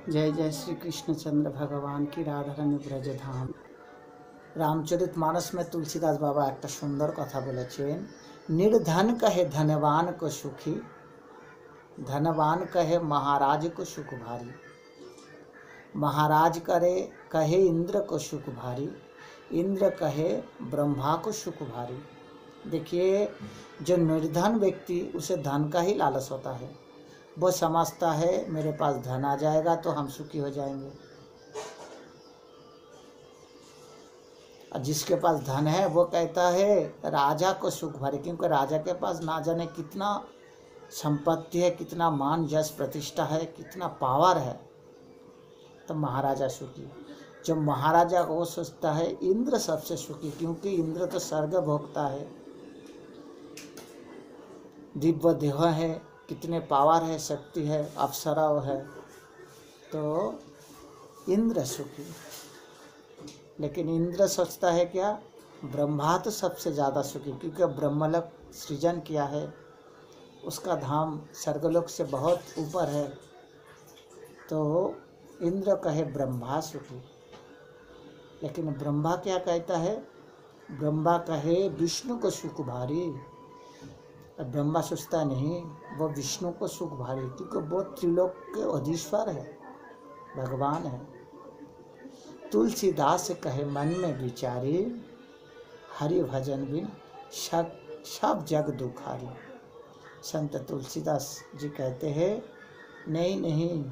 जय जय श्री कृष्णचंद्र भगवान की राधारानी ब्रज धाम। रामचरितमानस में तुलसीदास बाबा एक सुंदर कथा बोलेছেন, निर्धन कहे धनवान को सुखी, धनवान कहे महाराज को सुख भारी, महाराज करे कहे इंद्र को सुख भारी, इंद्र कहे ब्रह्मा को सुख भारी। देखिए, जो निर्धन व्यक्ति उसे धन का ही लालच होता है। वो समझता है मेरे पास धन आ जाएगा तो हम सुखी हो जाएंगे। और जिसके पास धन है वो कहता है राजा को सुख भरे, क्योंकि राजा के पास ना जाने कितना संपत्ति है, कितना मान यश प्रतिष्ठा है, कितना पावर है, तो महाराजा सुखी। जब महाराजा को वो सोचता है इंद्र सबसे सुखी, क्योंकि इंद्र तो स्वर्ग भोगता है, दिव्य देह है, कितने पावर है, शक्ति है, अप्सरा है, तो इंद्र सुखी। लेकिन इंद्र सोचता है क्या, ब्रह्मा तो सबसे ज़्यादा सुखी, क्योंकि ब्रह्मलोक सृजन किया है, उसका धाम स्वर्गलोक से बहुत ऊपर है, तो इंद्र कहे ब्रह्मा सुखी। लेकिन ब्रह्मा क्या कहता है, ब्रह्मा कहे विष्णु को सुख भारी। ब्रह्मा सोचता नहीं, वो विष्णु को सुख भारी, क्योंकि वो त्रिलोक के अधीश्वर है, भगवान है। तुलसीदास कहे मन में विचारी, हरि भजन बिन सब जग दुखारी। संत तुलसीदास जी कहते हैं नहीं नहीं,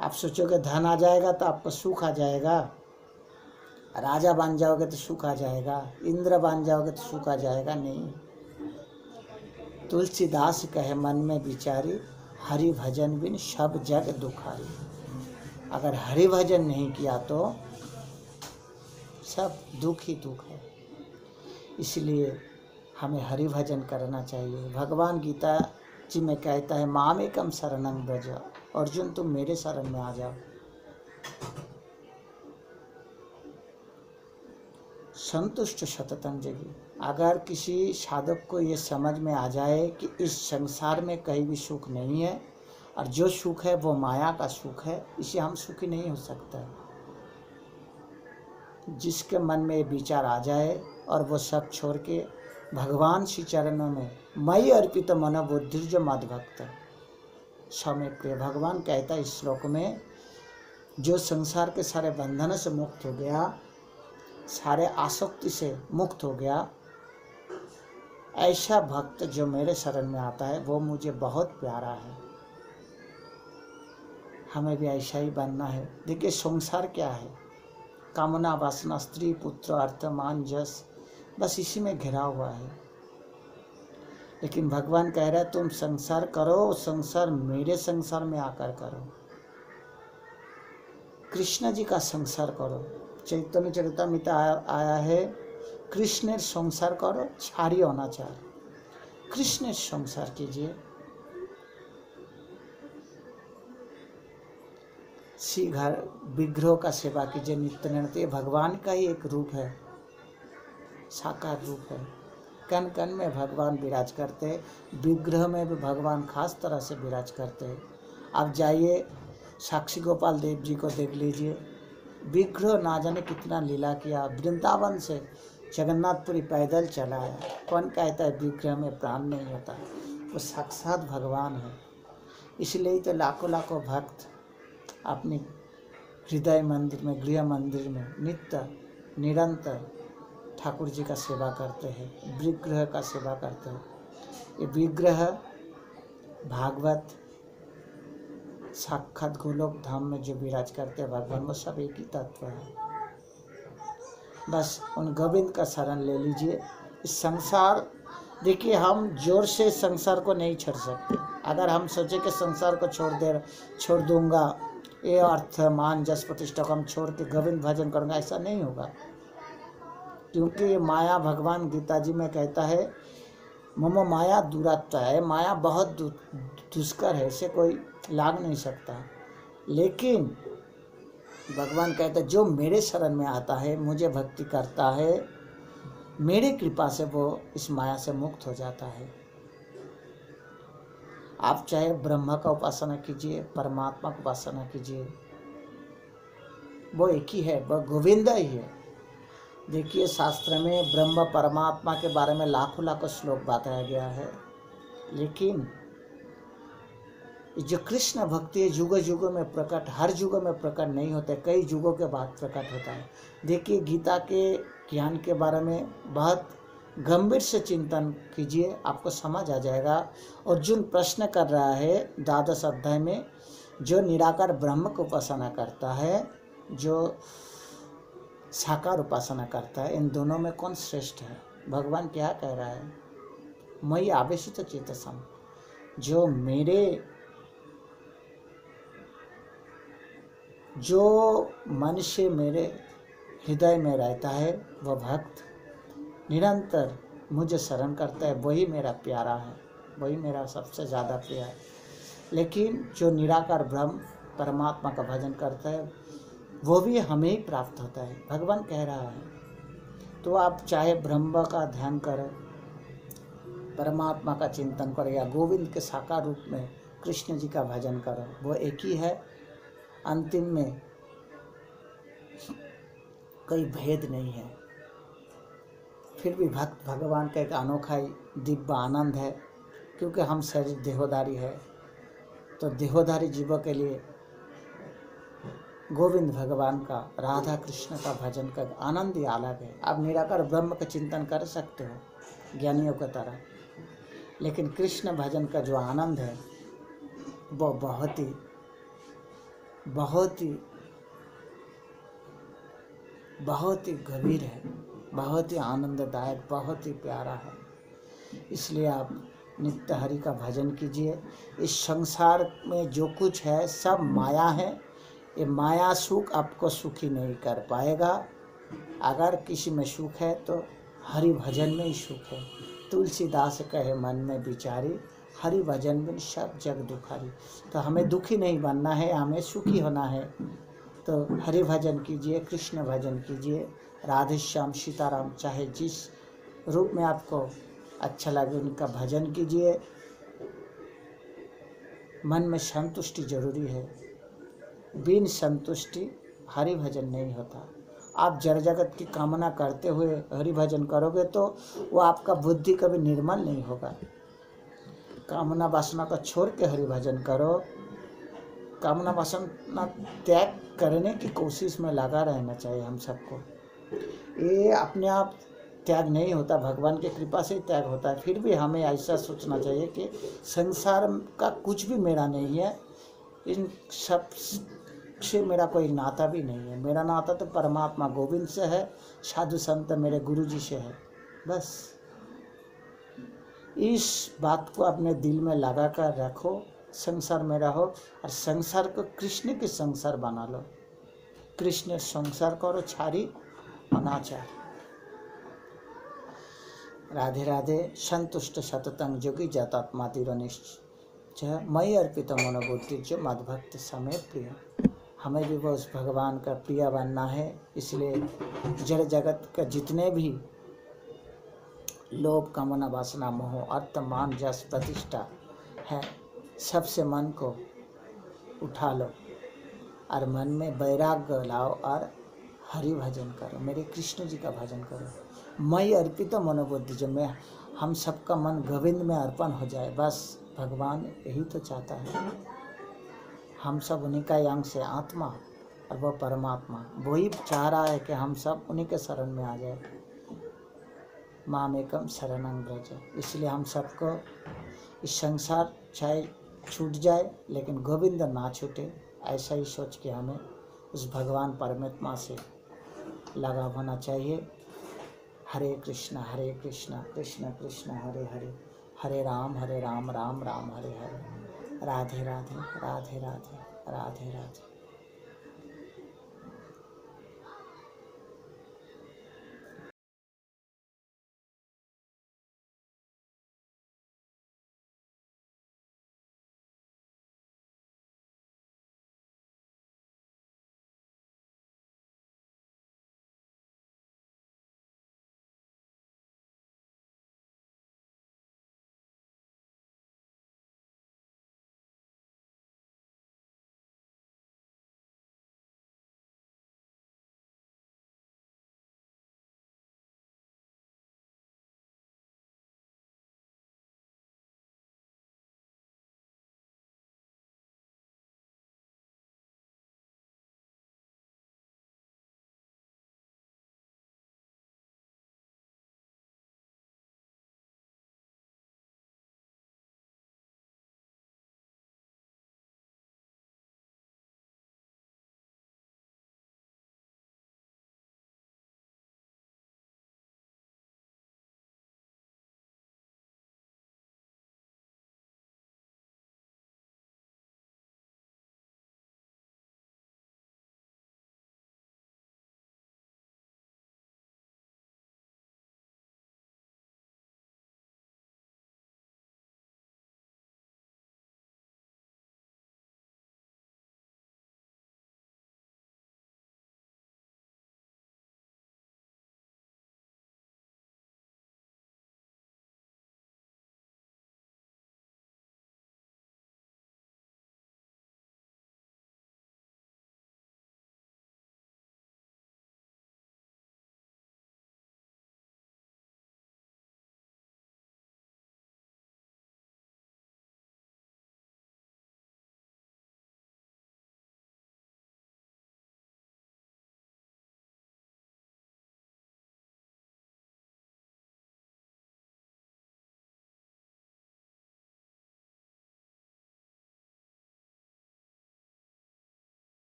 आप सोचोगे धन आ जाएगा तो आपको सुख आ जाएगा, राजा बन जाओगे तो सुख आ जाएगा, इंद्र बन जाओगे तो सुख आ जाएगा, नहीं। तुलसीदास कहे मन में विचारी, हरि भजन बिन सब जग दुखारी। अगर हरि भजन नहीं किया तो सब दुख ही दुख है। इसलिए हमें हरि भजन करना चाहिए। भगवान गीता जी में कहता है मामेकम शरणं व्रज, अर्जुन तुम मेरे शरण में आ जाओ। संतुष्ट सततं जगी। अगर किसी साधक को ये समझ में आ जाए कि इस संसार में कहीं भी सुख नहीं है, और जो सुख है वो माया का सुख है, इसे हम सुखी नहीं हो सकता। जिसके मन में विचार आ जाए और वो सब छोड़ के भगवान श्री चरणों में मयि अर्पित मन बुद्धिर्ज मद्भक्त समय प्रिय। भगवान कहता है इस श्लोक में, जो संसार के सारे बंधनों से मुक्त हो गया, सारे आसक्ति से मुक्त हो गया, ऐसा भक्त जो मेरे शरण में आता है वो मुझे बहुत प्यारा है। हमें भी ऐसा ही बनना है। देखिए संसार क्या है, कामना वासना, स्त्री पुत्र अर्थ मान यश, बस इसी में घिरा हुआ है। लेकिन भगवान कह रहा है तुम संसार करो, संसार मेरे संसार में आकर करो, कृष्ण जी का संसार करो। चैतन्य चरितामृत आया है, कृष्णेर संसार करो, छाड़ी अनाचार। कृष्णेर संसार कीजिए, श्री घर विग्रह का सेवा कीजिए, नित्य नृत्य। भगवान का ही एक रूप है, साकार रूप है। कण कण में भगवान विराज करते हैं, विग्रह में भी भगवान खास तरह से विराज करते हैं। आप जाइए साक्षी गोपाल देव जी को देख लीजिए, विग्रह ना जाने कितना लीला किया, वृंदावन से जगन्नाथपुरी पैदल चला है। कौन कहता है विग्रह में प्राण नहीं होता, वो साक्षात भगवान है। इसलिए तो लाखों लाखों भक्त अपने हृदय मंदिर में, गृह मंदिर में नित्य निरंतर ठाकुर जी का सेवा करते हैं, विग्रह का सेवा करते हैं। ये विग्रह भागवत साक्षात गोलोक धाम में जो विराज करते हैं भगवान, वो सब एक ही तत्व है। बस उन गोविंद का शरण ले लीजिए। इस संसार, देखिए हम जोर से संसार को नहीं छोड़ सकते। अगर हम सोचे कि संसार को छोड़ दूंगा, ये अर्थ मान जस प्रतिष्ठा को हम छोड़ के गोविंद भजन करूँगा, ऐसा नहीं होगा। क्योंकि ये माया, भगवान गीता जी में कहता है मम माया दुरात्मा है, माया बहुत दुष्कर है, इसे कोई लाग नहीं सकता। लेकिन भगवान कहता है जो मेरे शरण में आता है, मुझे भक्ति करता है, मेरी कृपा से वो इस माया से मुक्त हो जाता है। आप चाहे ब्रह्मा का उपासना कीजिए, परमात्मा का उपासना कीजिए, वो एक ही है, वह गोविंद ही है। देखिए शास्त्र में ब्रह्म परमात्मा के बारे में लाखों लाखों श्लोक बताया गया है, लेकिन जो कृष्ण भक्ति है युग युगों में प्रकट, हर युग में प्रकट नहीं होते, कई युगों के बाद प्रकट होता है। देखिए गीता के ज्ञान के बारे में बहुत गंभीर से चिंतन कीजिए, आपको समझ आ जाएगा। अर्जुन प्रश्न कर रहा है 12 अध्याय में, जो निराकार ब्रह्म को उपासना करता है, जो साकार उपासना करता है, इन दोनों में कौन श्रेष्ठ है? भगवान क्या कह रहा है? मयि आवेशित चेतसम, जो मनुष्य मेरे हृदय में रहता है, वह भक्त निरंतर मुझे शरण करता है, वही मेरा प्यारा है, वही मेरा सबसे ज़्यादा प्रिय है। लेकिन जो निराकार ब्रह्म परमात्मा का भजन करता है, वो भी हमें ही प्राप्त होता है, भगवान कह रहा है। तो आप चाहे ब्रह्म का ध्यान करें, परमात्मा का चिंतन करें, या गोविंद के साकार रूप में कृष्ण जी का भजन करें, वो एक ही है। अंतिम में कोई भेद नहीं है। फिर भी भक्त भगवान का एक अनोखा ही दिव्य आनंद है, क्योंकि हम शरीर देहोधारी है, तो देहोधारी जीवों के लिए गोविंद भगवान का, राधा कृष्ण का भजन का आनंद ही अलग है। आप निराकार ब्रह्म का चिंतन कर सकते हो ज्ञानियों की तरह, लेकिन कृष्ण भजन का जो आनंद है वो बहुत ही गंभीर है, बहुत ही आनंददायक, बहुत ही प्यारा है। इसलिए आप नित्य हरि का भजन कीजिए। इस संसार में जो कुछ है सब माया है, ये माया सुख आपको सुखी नहीं कर पाएगा। अगर किसी में सुख है तो हरि भजन में ही सुख है। तुलसीदास कहे मन में विचारी, हरि भजन बिन सब जग दुखारी। तो हमें दुखी नहीं बनना है, हमें सुखी होना है। तो हरि भजन कीजिए, कृष्ण भजन कीजिए, राधे श्याम सीताराम, चाहे जिस रूप में आपको अच्छा लगे उनका भजन कीजिए। मन में संतुष्टि जरूरी है, बिन संतुष्टि हरि भजन नहीं होता। आप जड़ जगत की कामना करते हुए हरि भजन करोगे तो वो आपका बुद्धि कभी निर्मल नहीं होगा। कामना वासना को छोड़ के हरि भजन करो। कामना वासना त्याग करने की कोशिश में लगा रहना चाहिए हम सबको। ये अपने आप त्याग नहीं होता, भगवान की कृपा से त्याग होता है। फिर भी हमें ऐसा सोचना चाहिए कि संसार का कुछ भी मेरा नहीं है, इन सब से मेरा कोई नाता भी नहीं है। मेरा नाता तो परमात्मा गोविंद से है, साधु संत मेरे गुरु जी से है। बस इस बात को अपने दिल में लगा कर रखो, संसार में रहो और संसार को कृष्ण के संसार बना लो। कृष्ण संसार करो छारी अनाचार। राधे राधे। संतुष्ट सततं जोगी जातात्मा तिरनिश्चय, मयि अर्पित मनोबुद्धि मद्भक्त समय प्रिय। हमें भी वो उस भगवान का प्रिय बनना है। इसलिए जड़ जगत का जितने भी लोभ कामना वासना मोह अर्थ मान जस प्रतिष्ठा है, सबसे मन को उठा लो और मन में वैराग्य लाओ और हरि भजन करो, मेरे कृष्ण जी का भजन करो। मयि अर्पित मनोबुद्धि, जो मैं हम सबका मन गोविंद में अर्पण हो जाए। बस भगवान यही तो चाहता है। हम सब उन्हीं का अंश है, आत्मा, और वो परमात्मा वही चाह रहा है कि हम सब उन्हीं के शरण में आ जाए। मामेकम शरणं व्रज। इसलिए हम सबको इस संसार चाहे छूट जाए लेकिन गोविंद ना छूटे, ऐसा ही सोच के हमें उस भगवान परमात्मा से लगाव होना चाहिए। हरे कृष्णा कृष्ण कृष्ण हरे हरे, हरे राम राम राम हरे हरे। राधे राधे राधे राधे राधे राधे।